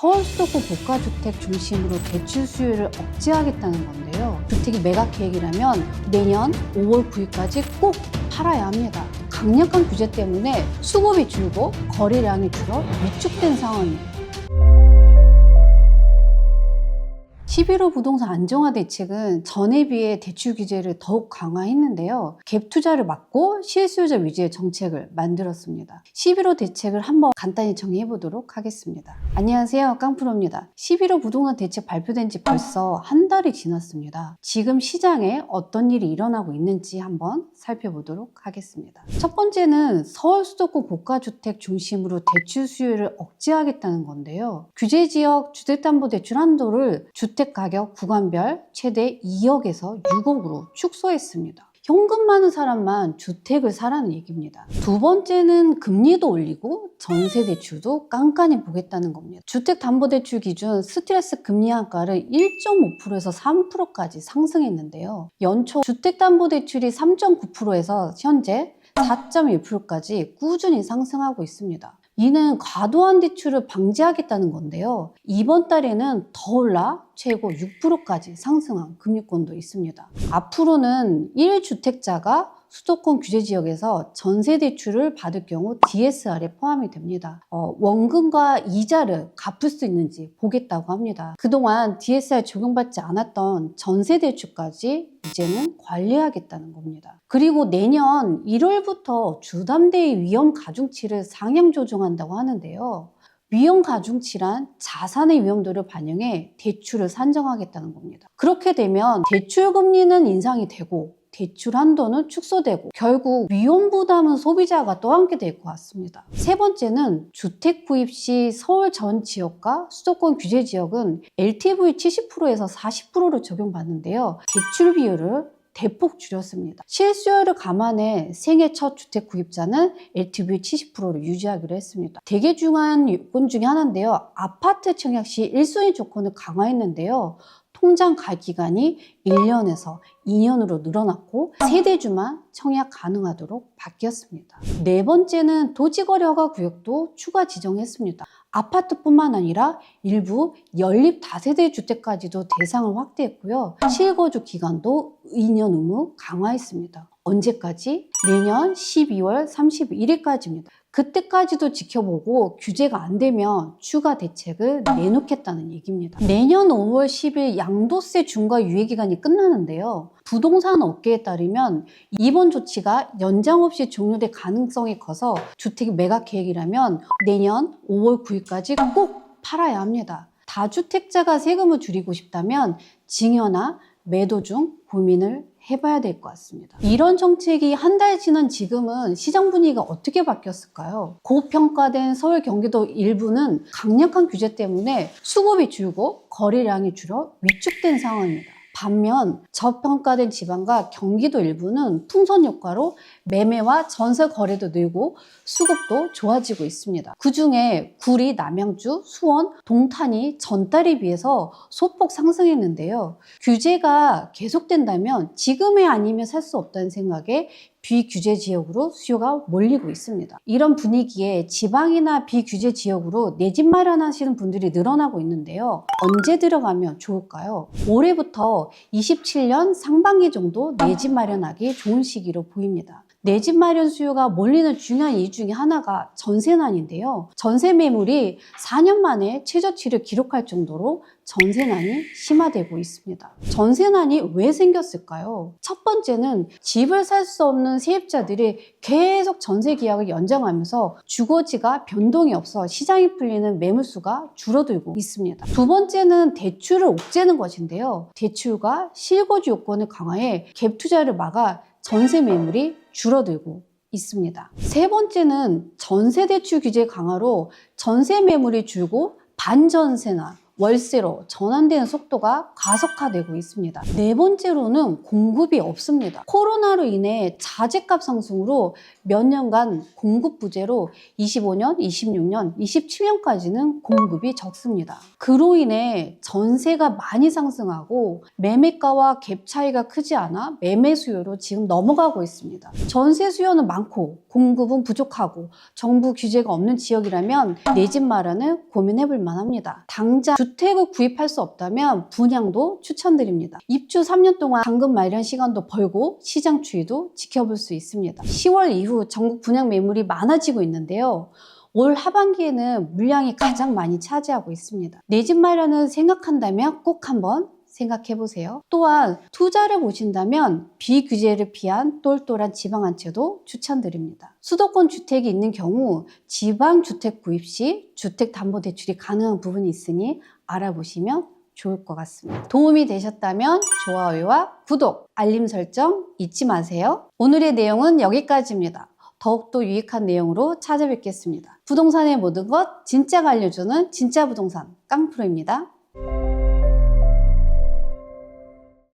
서울 수도권 고가주택 중심으로 대출 수요를 억제하겠다는 건데요. 주택이 매각 계획이라면 내년 5월 9일까지 꼭 팔아야 합니다. 강력한 규제 때문에 수급이 줄고 거래량이 줄어 위축된 상황입니다. 11호 부동산 안정화 대책은 전에 비해 대출 규제를 더욱 강화했는데요. 갭 투자를 막고 실수요자 위주의 정책을 만들었습니다. 11호 대책을 한번 간단히 정리해 보도록 하겠습니다. 안녕하세요, 깡프로입니다. 11호 부동산 대책 발표된 지 벌써 한 달이 지났습니다. 지금 시장에 어떤 일이 일어나고 있는지 한번 살펴보도록 하겠습니다. 첫 번째는 서울 수도권 고가주택 중심으로 대출 수요를 억제하겠다는 건데요. 규제지역 주택담보대출 한도를 주택가격 구간별 최대 2억에서 6억으로 축소했습니다. 현금 많은 사람만 주택을 사라는 얘기입니다. 두 번째는 금리도 올리고 전세대출도 깐깐히 보겠다는 겁니다. 주택담보대출 기준 스트레스 금리 한가를 1.5%에서 3%까지 상승했는데요. 연초 주택담보대출이 3.9%에서 현재 4.1%까지 꾸준히 상승하고 있습니다. 이는 과도한 대출을 방지하겠다는 건데요. 이번 달에는 더 올라 최고 6%까지 상승한 금리권도 있습니다. 앞으로는 1주택자가 수도권 규제지역에서 전세대출을 받을 경우 DSR에 포함이 됩니다. 원금과 이자를 갚을 수 있는지 보겠다고 합니다. 그동안 DSR 적용받지 않았던 전세대출까지 이제는 관리하겠다는 겁니다. 그리고 내년 1월부터 주담대의 위험 가중치를 상향 조정한다고 하는데요. 위험 가중치란 자산의 위험도를 반영해 대출을 산정하겠다는 겁니다. 그렇게 되면 대출 금리는 인상이 되고 대출 한도는 축소되고 결국 위험 부담은 소비자가 떠안게 될 것 같습니다. 세 번째는 주택 구입 시 서울 전 지역과 수도권 규제 지역은 LTV 70%에서 40%로 적용받는데요. 대출 비율을 대폭 줄였습니다. 실수요를 감안해 생애 첫 주택 구입자는 LTV 70%를 유지하기로 했습니다. 되게 중요한 요건 중에 하나인데요. 아파트 청약 시 1순위 조건을 강화했는데요. 통장 가입 기간이 1년에서 2년으로 늘어났고 세대주만 청약 가능하도록 바뀌었습니다. 네 번째는 토지거래 허가 구역도 추가 지정했습니다. 아파트뿐만 아니라 일부 연립 다세대 주택까지도 대상을 확대했고요. 실거주 기간도 2년 의무 강화했습니다. 언제까지? 내년 12월 31일까지입니다. 그때까지도 지켜보고 규제가 안 되면 추가 대책을 내놓겠다는 얘기입니다. 내년 5월 10일 양도세 중과 유예 기간이 끝나는데요. 부동산 업계에 따르면 이번 조치가 연장 없이 종료될 가능성이 커서 주택 매각 계획이라면 내년 5월 9일까지 꼭 팔아야 합니다. 다주택자가 세금을 줄이고 싶다면 증여나 매도 중 고민을 해봐야 될 것 같습니다. 이런 정책이 한 달 지난 지금은 시장 분위기가 어떻게 바뀌었을까요? 고평가된 서울 경기도 일부는 강력한 규제 때문에 수급이 줄고 거래량이 줄어 위축된 상황입니다. 반면 저평가된 지방과 경기도 일부는 풍선 효과로 매매와 전세 거래도 늘고 수급도 좋아지고 있습니다. 그중에 구리, 남양주, 수원, 동탄이 전달에 비해서 소폭 상승했는데요. 규제가 계속된다면 지금이 아니면 살 수 없다는 생각에 비규제 지역으로 수요가 몰리고 있습니다. 이런 분위기에 지방이나 비규제 지역으로 내 집 마련하시는 분들이 늘어나고 있는데요. 언제 들어가면 좋을까요? 올해부터 27년 상반기 정도 내 집 마련하기 좋은 시기로 보입니다. 내 집 마련 수요가 몰리는 중요한 이유 중에 하나가 전세난인데요. 전세 매물이 4년 만에 최저치를 기록할 정도로 전세난이 심화되고 있습니다. 전세난이 왜 생겼을까요? 첫 번째는 집을 살 수 없는 세입자들이 계속 전세 계약을 연장하면서 주거지가 변동이 없어 시장이 풀리는 매물수가 줄어들고 있습니다. 두 번째는 대출을 옥죄는 것인데요. 대출과 실거주 요건을 강화해 갭 투자를 막아 전세 매물이 줄어들고 있습니다. 세 번째는 전세 대출 규제 강화로 전세 매물이 줄고 반전세나 월세로 전환되는 속도가 가속화되고 있습니다. 네 번째로는 공급이 없습니다. 코로나로 인해 자재값 상승으로 몇 년간 공급 부재로 25년, 26년, 27년까지는 공급이 적습니다. 그로 인해 전세가 많이 상승하고 매매가와 갭 차이가 크지 않아 매매 수요로 지금 넘어가고 있습니다. 전세 수요는 많고 공급은 부족하고 정부 규제가 없는 지역이라면 내 집 마련을 고민해 볼 만합니다. 당장 주택을 구입할 수 없다면 분양도 추천드립니다. 입주 3년 동안 잔금 마련 시간도 벌고 시장 추이도 지켜볼 수 있습니다. 10월 이후 전국 분양 매물이 많아지고 있는데요. 올 하반기에는 물량이 가장 많이 차지하고 있습니다. 내 집 마련을 생각한다면 꼭 한번 생각해 보세요. 또한 투자를 보신다면 비규제를 피한 똘똘한 지방 한 채도 추천드립니다. 수도권 주택이 있는 경우 지방 주택 구입 시 주택담보대출이 가능한 부분이 있으니 알아보시면 좋을 것 같습니다. 도움이 되셨다면 좋아요와 구독, 알림 설정 잊지 마세요. 오늘의 내용은 여기까지입니다. 더욱더 유익한 내용으로 찾아뵙겠습니다. 부동산의 모든 것 진짜가 알려주는 진짜 부동산 깡프로입니다.